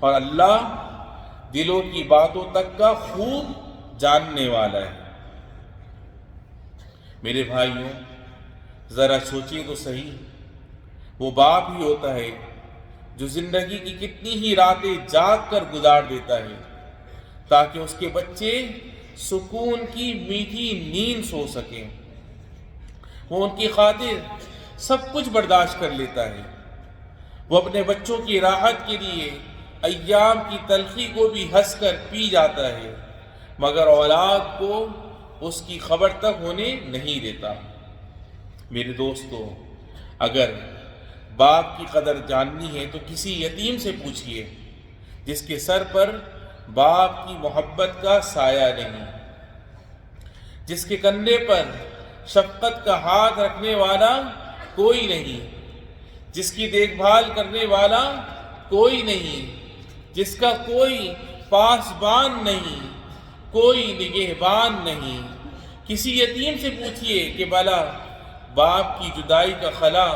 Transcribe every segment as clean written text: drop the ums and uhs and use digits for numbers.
اور اللہ دلوں کی باتوں تک کا خوب جاننے والا ہے۔ میرے بھائیوں، ذرا سوچیے تو صحیح، وہ باپ ہی ہوتا ہے جو زندگی کی کتنی ہی راتیں جاگ کر گزار دیتا ہے تاکہ اس کے بچے سکون کی میٹھی نیند سو سکیں۔ وہ ان کی خاطر سب کچھ برداشت کر لیتا ہے۔ وہ اپنے بچوں کی راحت کے لیے ایام کی تلخی کو بھی ہنس کر پی جاتا ہے، مگر اولاد کو اس کی خبر تک ہونے نہیں دیتا۔ میرے دوستو، اگر باپ کی قدر جاننی ہے تو کسی یتیم سے پوچھئے جس کے سر پر باپ کی محبت کا سایہ نہیں، جس کے کندھے پر شفقت کا ہاتھ رکھنے والا کوئی نہیں، جس کی دیکھ بھال کرنے والا کوئی نہیں، جس کا کوئی پاسبان نہیں، کوئی نگہبان نہیں۔ کسی یتیم سے پوچھئے کہ بھلا باپ کی جدائی کا خلا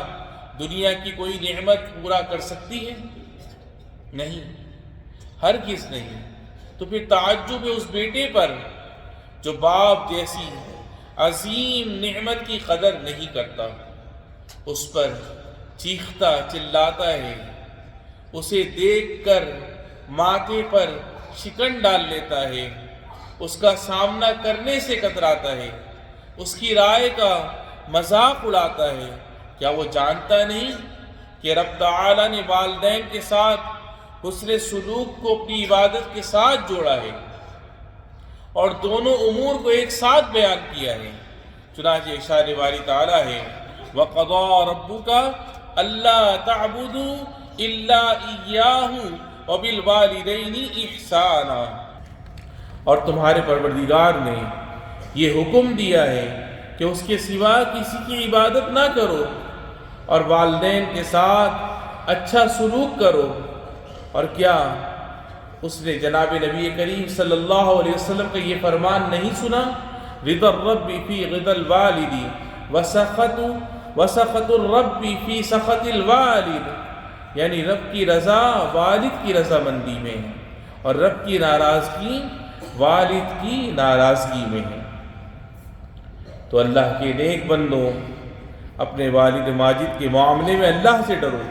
دنیا کی کوئی نعمت پورا کر سکتی ہے؟ نہیں، ہرگز نہیں۔ تو پھر تعجب ہے اس بیٹے پر جو باپ جیسی عظیم نعمت کی قدر نہیں کرتا، اس پر چیختا چلاتا ہے، اسے دیکھ کر ماتھے پر شکن ڈال لیتا ہے، اس کا سامنا کرنے سے کتراتا ہے، اس کی رائے کا مذاق اڑاتا ہے۔ کیا وہ جانتا نہیں کہ رب تعالیٰ نے والدین کے ساتھ حسن سلوک کو اپنی عبادت کے ساتھ جوڑا ہے اور دونوں امور کو ایک ساتھ بیان کیا ہے؟ چنانچہ ارشاد باری تعالیٰ ہے وَقَضَىٰ رَبُّكَ أَلَّا تَعْبُدُوا إِلَّا إِيَّاهُ وَبِالْوَالِدَيْنِ إِحْسَانًا، اور تمہارے پروردگار نے یہ حکم دیا ہے کہ اس کے سوا کسی کی عبادت نہ کرو اور والدین کے ساتھ اچھا سلوک کرو۔ اور کیا اس نے جناب نبی کریم صلی اللہ علیہ وسلم کا یہ فرمان نہیں سنا؟ رضا الرب فی رضا الوالد وسخط الرب فی سخط الوالد، یعنی رب کی رضا والد کی رضا مندی میں ہے اور رب کی ناراضگی والد کی ناراضگی میں ہے۔ تو اللہ کے نیک بندوں، اپنے والد ماجد کے معاملے میں اللہ سے ڈرو،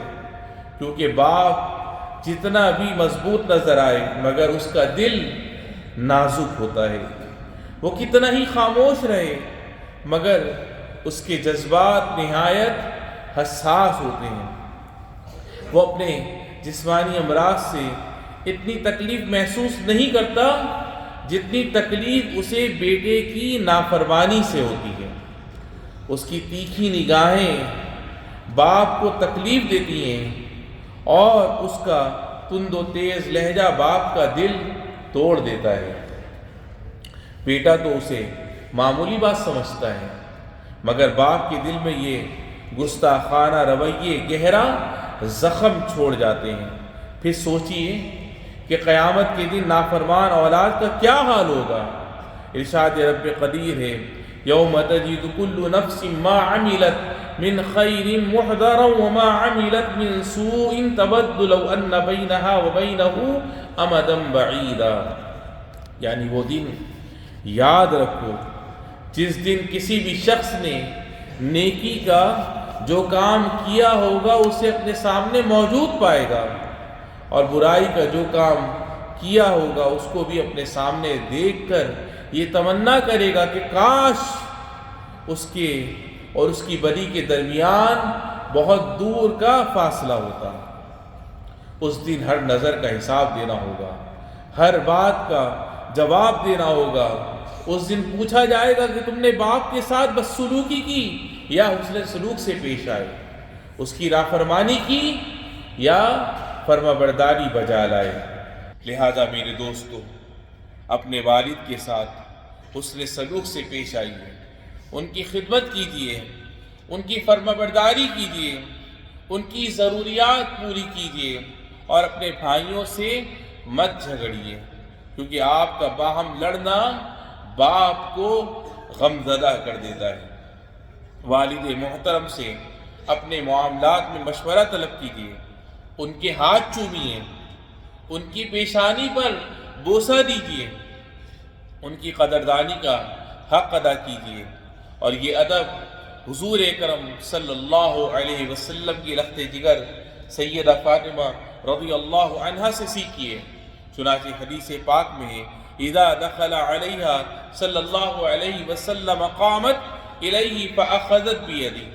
کیونکہ باپ جتنا بھی مضبوط نظر آئے مگر اس کا دل نازک ہوتا ہے۔ وہ کتنا ہی خاموش رہے مگر اس کے جذبات نہایت حساس ہوتے ہیں۔ وہ اپنے جسمانی امراض سے اتنی تکلیف محسوس نہیں کرتا جتنی تکلیف اسے بیٹے کی نافرمانی سے ہوتی ہے۔ اس کی تیکھی نگاہیں باپ کو تکلیف دیتی ہیں اور اس کا تند و تیز لہجہ باپ کا دل توڑ دیتا ہے۔ بیٹا تو اسے معمولی بات سمجھتا ہے مگر باپ کے دل میں یہ گستاخانہ رویے گہرا زخم چھوڑ جاتے ہیں۔ پھر سوچئے کہ قیامت کے دن نافرمان اولاد کا کیا حال ہوگا۔ ارشاد رب قدیر ہے یوم تجد کل نفس ما عملت من خیر محضرا وما عملت من سوء تود لو ان بینها وبینه امدا بعیدا، یعنی وہ دن یاد رکھو جس دن کسی بھی شخص نے نیکی کا جو کام کیا ہوگا اسے اپنے سامنے موجود پائے گا اور برائی کا جو کام کیا ہوگا اس کو بھی اپنے سامنے دیکھ کر یہ تمنا کرے گا کہ کاش اس کے اور اس کی بری کے درمیان بہت دور کا فاصلہ ہوتا۔ اس دن ہر نظر کا حساب دینا ہوگا، ہر بات کا جواب دینا ہوگا۔ اس دن پوچھا جائے گا کہ تم نے باپ کے ساتھ بدسلوکی کی یا حسن سلوک سے پیش آئے، اس کی نافرمانی کی یا فرما برداری بجا لائے۔ لہذا میرے دوستو، اپنے والد کے ساتھ حسن سلوک سے پیش آئیے، ان کی خدمت کیجیے، ان کی فرما برداری کیجیے، ان کی ضروریات پوری کیجیے اور اپنے بھائیوں سے مت جھگڑیے، کیونکہ آپ کا باہم لڑنا باپ کو غمزدہ کر دیتا ہے۔ والد محترم سے اپنے معاملات میں مشورہ طلب کیجیے، ان کے ہاتھ چومیے، ان کی پیشانی پر بوسہ دیجئے، ان کی قدردانی کا حق ادا کیجئے۔ اور یہ ادب حضور اکرم صلی اللہ علیہ وسلم کی لخت جگر سیدہ فاطمہ رضی اللہ عنہا سے سیکھیے۔ چنانچہ حدیث پاک میں ہے اذا دخل علیہا صلی اللہ علیہ وسلم قامت الیہ فاخذت بیدی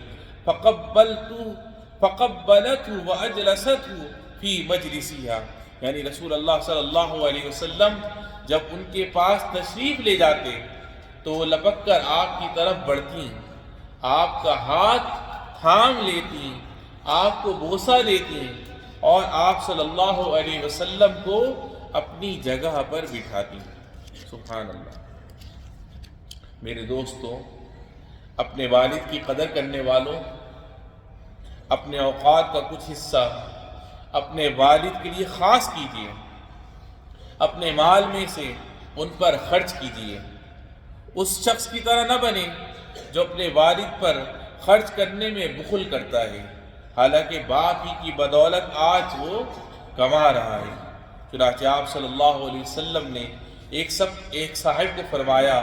فقبلته واجلسته فی مجلسها، یعنی رسول اللہ صلی اللہ علیہ وسلم جب ان کے پاس تشریف لے جاتے تو وہ لپک کر آپ کی طرف بڑھتی، آپ کا ہاتھ تھام لیتی، آپ کو بوسہ دیتی اور آپ صلی اللہ علیہ وسلم کو اپنی جگہ پر بٹھاتی۔ سبحان اللہ۔ میرے دوستو، اپنے والد کی قدر کرنے والوں، اپنے اوقات کا کچھ حصہ اپنے والد کے لیے خاص کیجیے، اپنے مال میں سے ان پر خرچ کیجیے۔ اس شخص کی طرح نہ بنے جو اپنے والد پر خرچ کرنے میں بخل کرتا ہے، حالانکہ باپ ہی کی بدولت آج وہ کما رہا ہے۔ چنانچہ آپ صلی اللہ علیہ وسلم نے ایک صاحب کو فرمایا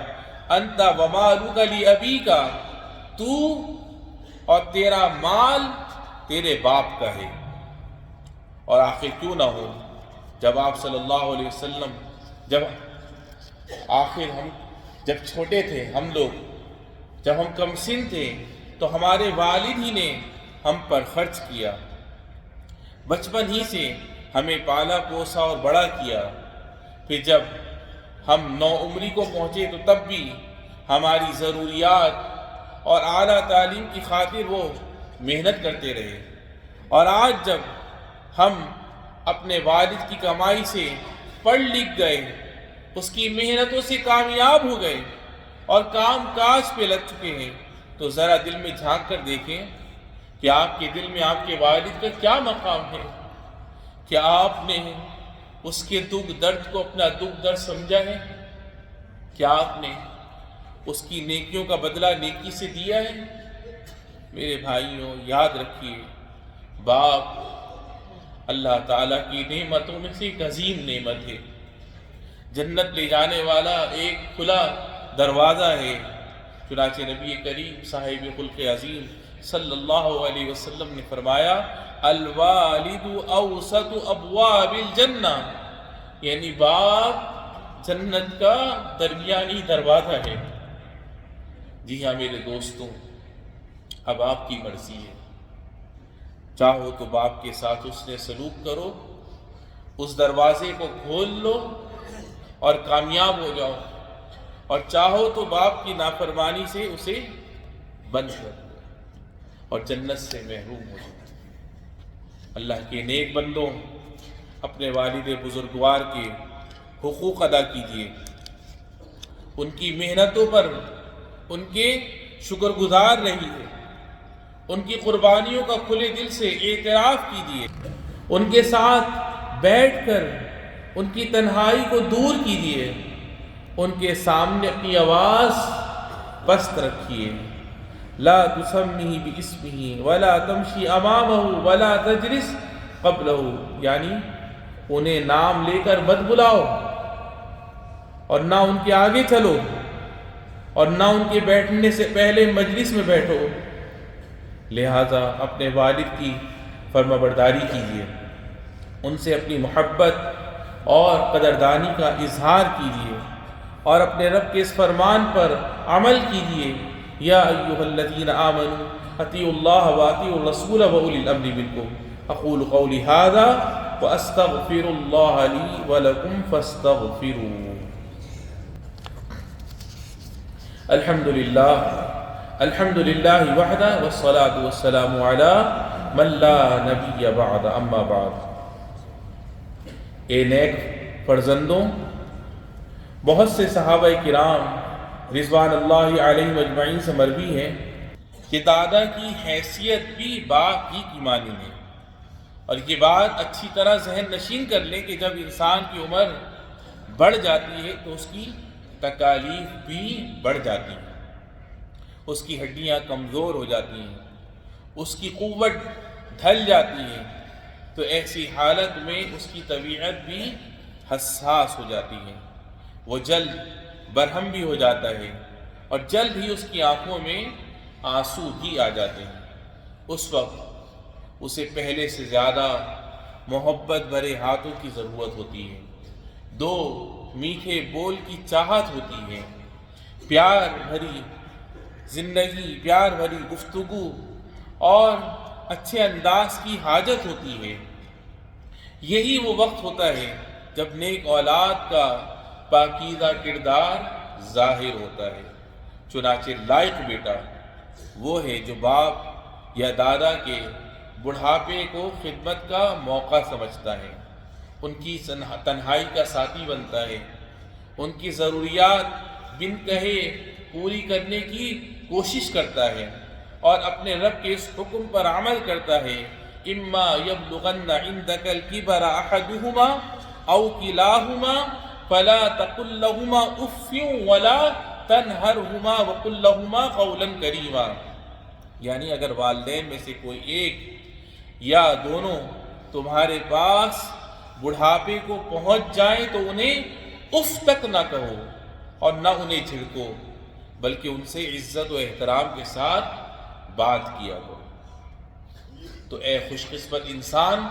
انت ومالک لابیک، تو اور تیرا مال تیرے باپ کا ہے۔ اور آخر کیوں نہ ہو، جب آپ صلی اللہ علیہ وسلم جب چھوٹے تھے ہم لوگ، جب ہم کم سن تھے تو ہمارے والد ہی نے ہم پر خرچ کیا، بچپن ہی سے ہمیں پالا پوسا اور بڑا کیا۔ پھر جب ہم نوعمری کو پہنچے تو تب بھی ہماری ضروریات اور اعلیٰ تعلیم کی خاطر وہ محنت کرتے رہے، اور آج جب ہم اپنے والد کی کمائی سے پڑھ لکھ گئے، اس کی محنتوں سے کامیاب ہو گئے اور کام کاج پہ لگ چکے ہیں، تو ذرا دل میں جھانک کر دیکھیں کہ آپ کے دل میں آپ کے والد کا کیا مقام ہے؟ کیا آپ نے اس کے دکھ درد کو اپنا دکھ درد سمجھا ہے؟ کیا آپ نے اس کی نیکیوں کا بدلہ نیکی سے دیا ہے؟ میرے بھائیوں، یاد رکھیے، باپ اللہ تعالیٰ کی نعمتوں میں سے ایک عظیم نعمت ہے، جنت لے جانے والا ایک کھلا دروازہ ہے۔ چنانچہ نبی کریم صاحب خلق عظیم صلی اللہ علیہ وسلم نے فرمایا الوالد اوسط ابواب الجنہ، یعنی باپ جنت کا درمیانی دروازہ ہے۔ جی ہاں میرے دوستوں، اب آپ کی مرضی ہے، چاہو تو باپ کے ساتھ اس نے سلوک کرو، اس دروازے کو کھول لو اور کامیاب ہو جاؤ، اور چاہو تو باپ کی نافرمانی سے اسے بند کر دو اور جنت سے محروم ہو جاؤ۔ اللہ کے نیک بندوں، اپنے والد بزرگوار کے حقوق ادا کیجیے، ان کی محنتوں پر ان کے شکر گزار رہیے، ان کی قربانیوں کا کھلے دل سے اعتراف کیجیے، ان کے ساتھ بیٹھ کر ان کی تنہائی کو دور کیجیے، ان کے سامنے اپنی آواز پست رکھیے۔ لا تسمہ باسمہ ولا تمشی امامہ ولا تجلس قبلہ، یعنی انہیں نام لے کر مت بلاؤ اور نہ ان کے آگے چلو اور نہ ان کے بیٹھنے سے پہلے مجلس میں بیٹھو۔ لہذا اپنے والد کی فرما برداری کیجیے، ان سے اپنی محبت اور قدردانی کا اظہار کیجیے، اور اپنے رب کے اس فرمان پر عمل کیجیے یا ایھا الذین آمنوا اطیعوا اللہ واطیعوا الرسول واولی الامر منکم۔ اقول قولی ھذا واستغفر اللہ لی ولکم فاستغفروہ۔ الحمد للہ وحدہ والصلاة والسلام علی من لا نبی بعد، اما بعد۔ اے نیک فرزندوں، بہت سے صحابہ کرام رضوان اللہ علیہم اجمعین سے مروی ہے کہ دادا کی حیثیت بھی باپ ہی کی مانند ہے، اور یہ بات اچھی طرح ذہن نشین کر لیں کہ جب انسان کی عمر بڑھ جاتی ہے تو اس کی تکالیف بھی بڑھ جاتی ہیں، اس کی ہڈیاں کمزور ہو جاتی ہیں، اس کی قوت ڈھل جاتی ہے، تو ایسی حالت میں اس کی طبیعت بھی حساس ہو جاتی ہے، وہ جلد برہم بھی ہو جاتا ہے، اور جلد ہی اس کی آنکھوں میں آنسو بھی آ جاتے ہیں۔ اس وقت اسے پہلے سے زیادہ محبت بھرے ہاتھوں کی ضرورت ہوتی ہے، دو میٹھے بول کی چاہت ہوتی ہے، پیار بھری زندگی، پیار بھری گفتگو اور اچھے انداز کی حاجت ہوتی ہے۔ یہی وہ وقت ہوتا ہے جب نیک اولاد کا پاکیزہ کردار ظاہر ہوتا ہے۔ چنانچہ لائق بیٹا وہ ہے جو باپ یا دادا کے بڑھاپے کو خدمت کا موقع سمجھتا ہے، ان کی تنہائی کا ساتھی بنتا ہے، ان کی ضروریات بن کہے پوری کرنے کی کوشش کرتا ہے، اور اپنے رب کے اس حکم پر عمل کرتا ہے، اما یبلغن عندک الکبر احدہما او کلاہما فلا تقل لہما اف ولا تنہرہما وقل لہما قولا کریما۔ یعنی اگر والدین میں سے کوئی ایک یا دونوں تمہارے پاس بڑھاپے کو پہنچ جائیں تو انہیں اف تک نہ کہو اور نہ انہیں جھڑکو، بلکہ ان سے عزت و احترام کے ساتھ بات کیا کرو۔ تو اے خوش قسمت انسان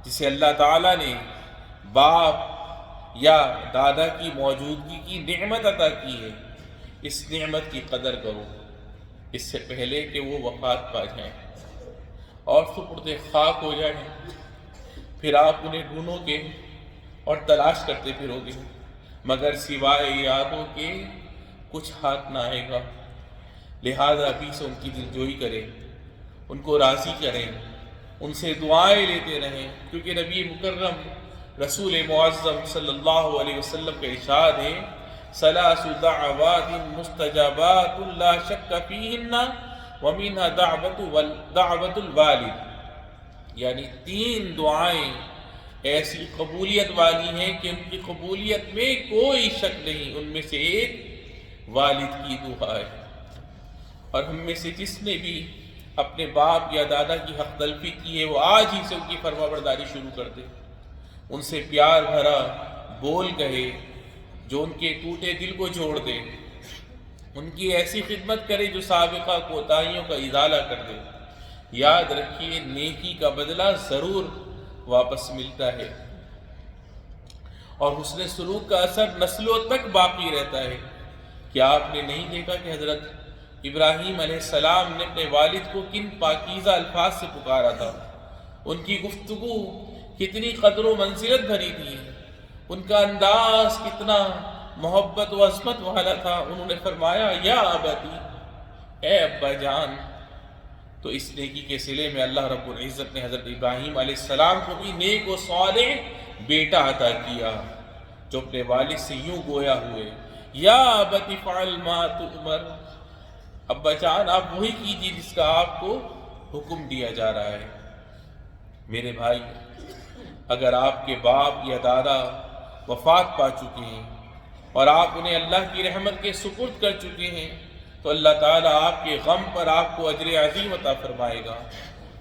جسے اللہ تعالیٰ نے باپ یا دادا کی موجودگی کی نعمت عطا کی ہے، اس نعمت کی قدر کرو اس سے پہلے کہ وہ وفات پا جائیں اور سپرد خاک ہو جائیں، پھر آپ انہیں ڈھونڈو گے اور تلاش کرتے پھرو گے، مگر سوائے یادوں کے کچھ ہاتھ نہ آئے گا۔ لہذا ابھی سے ان کی دلجوئی کریں، ان کو راضی کریں، ان سے دعائیں لیتے رہیں، کیونکہ نبی مکرم رسول معظم صلی اللہ علیہ وسلم کا ارشاد ہے، ثلاث دعوات مستجابات لا شک فیہن ومنها دعوت الوالد، یعنی 3 دعائیں ایسی قبولیت والی ہیں کہ ان کی قبولیت میں کوئی شک نہیں، ان میں سے ایک والد کی دعا ہے۔ اور ہم میں سے جس نے بھی اپنے باپ یا دادا کی حق تلفی کی ہے، وہ آج ہی سے ان کی فرما برداری شروع کر دے، ان سے پیار بھرا بول کہے جو ان کے ٹوٹے دل کو جوڑ دے، ان کی ایسی خدمت کرے جو سابقہ کوتاہیوں کا ازالہ کر دے۔ یاد رکھیے نیکی کا بدلہ ضرور واپس ملتا ہے، اور حسن سلوک کا اثر نسلوں تک باقی رہتا ہے۔ کیا آپ نے نہیں دیکھا کہ حضرت ابراہیم علیہ السلام نے اپنے والد کو کن پاکیزہ الفاظ سے پکارا تھا؟ ان کی گفتگو کتنی قدر و منزلت بھری تھی، ان کا انداز کتنا محبت و عظمت والا تھا۔ انہوں نے فرمایا یا ابتی، اے ابا جان۔ تو اس نیکی کے صلے میں اللہ رب العزت نے حضرت ابراہیم علیہ السلام کو بھی نیک و صالح بیٹا عطا کیا، جو اپنے والد سے یوں گویا ہوئے، یا ابت فعل ما تؤمر، ابا جان آپ وہی کیجیے جس کا آپ کو حکم دیا جا رہا ہے۔ میرے بھائی، اگر آپ کے باپ یا دادا وفات پا چکے ہیں اور آپ انہیں اللہ کی رحمت کے سپرد کر چکے ہیں، تو اللہ تعالیٰ آپ کے غم پر آپ کو اجر عظیم عطا فرمائے گا۔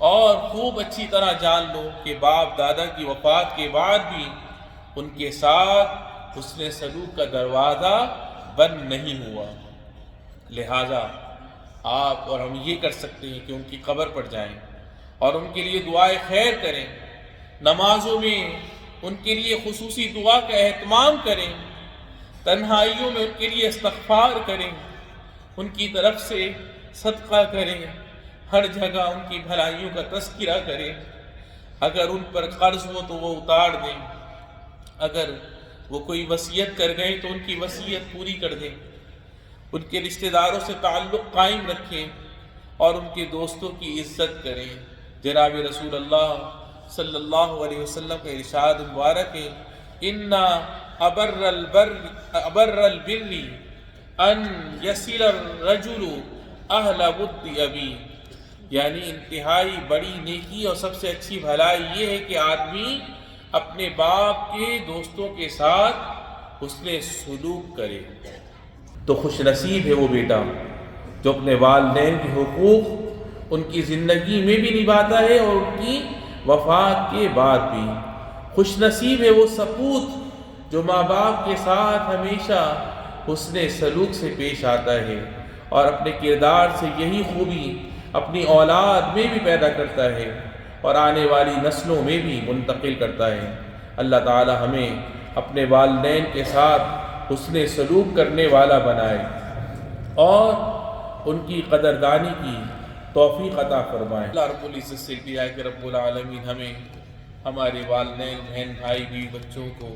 اور خوب اچھی طرح جان لو کہ باپ دادا کی وفات کے بعد بھی ان کے ساتھ حسن سلوک کا دروازہ بند نہیں ہوا۔ لہذا آپ اور ہم یہ کر سکتے ہیں کہ ان کی قبر پر جائیں اور ان کے لیے دعائے خیر کریں، نمازوں میں ان کے لیے خصوصی دعا کا اہتمام کریں، تنہائیوں میں ان کے لیے استغفار کریں، ان کی طرف سے صدقہ کریں، ہر جگہ ان کی بھلائیوں کا تذکرہ کریں۔ اگر ان پر قرض ہو تو وہ اتار دیں، اگر وہ کوئی وصیت کر گئے تو ان کی وصیت پوری کر دیں، ان کے رشتہ داروں سے تعلق قائم رکھیں اور ان کے دوستوں کی عزت کریں۔ جناب رسول اللہ صلی اللہ علیہ وسلم کا ارشاد مبارک ہے، ان ابر البر ان یصل الرجل اہل ود ابی، یعنی انتہائی بڑی نیکی اور سب سے اچھی بھلائی یہ ہے کہ آدمی اپنے باپ کے دوستوں کے ساتھ حسن سلوک کرے۔ تو خوش نصیب ہے وہ بیٹا جو اپنے والدین کے حقوق ان کی زندگی میں بھی نبھاتا ہے اور ان کی وفات کے بعد بھی۔ خوش نصیب ہے وہ سپوت جو ماں باپ کے ساتھ ہمیشہ حسن سلوک سے پیش آتا ہے اور اپنے کردار سے یہی خوبی اپنی اولاد میں بھی پیدا کرتا ہے اور آنے والی نسلوں میں بھی منتقل کرتا ہے۔ اللہ تعالی ہمیں اپنے والدین کے ساتھ حسن سلوک کرنے والا بنائے اور ان کی قدردانی کی توفیق عطا فرمائے۔ اللہ رب العزت سے دعا ہے کہ رب العالمین ہمیں ہمارے والدین، بہن بھائی، بیوی بچوں کو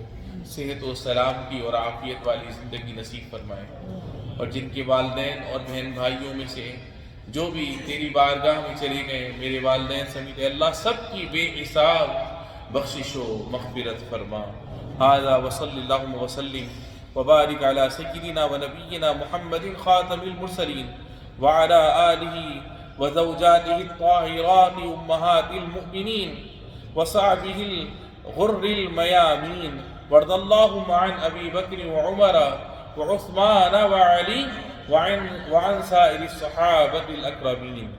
صحت و سلامتی اور عافیت والی زندگی نصیب فرمائے، اور جن کے والدین اور بہن بھائیوں میں سے جو بھی تیری بارگاہ میں چلے گئے، میرے والدین سمیت اللہ سب کی بے حساب بخشش و مغفرت فرما۔ ھذا وصلی اللہم وسلم وبارک علی سیدنا و نبینا محمد خاتم المرسلین وعلی آلہ وزوجاتہ الطاہرات امہات المؤمنین وصحبہ الغر المیامین، وارض اللہم عن ابی بکر وعمر وعثمان وعلی وعن سائر الصحابة الأكرمين۔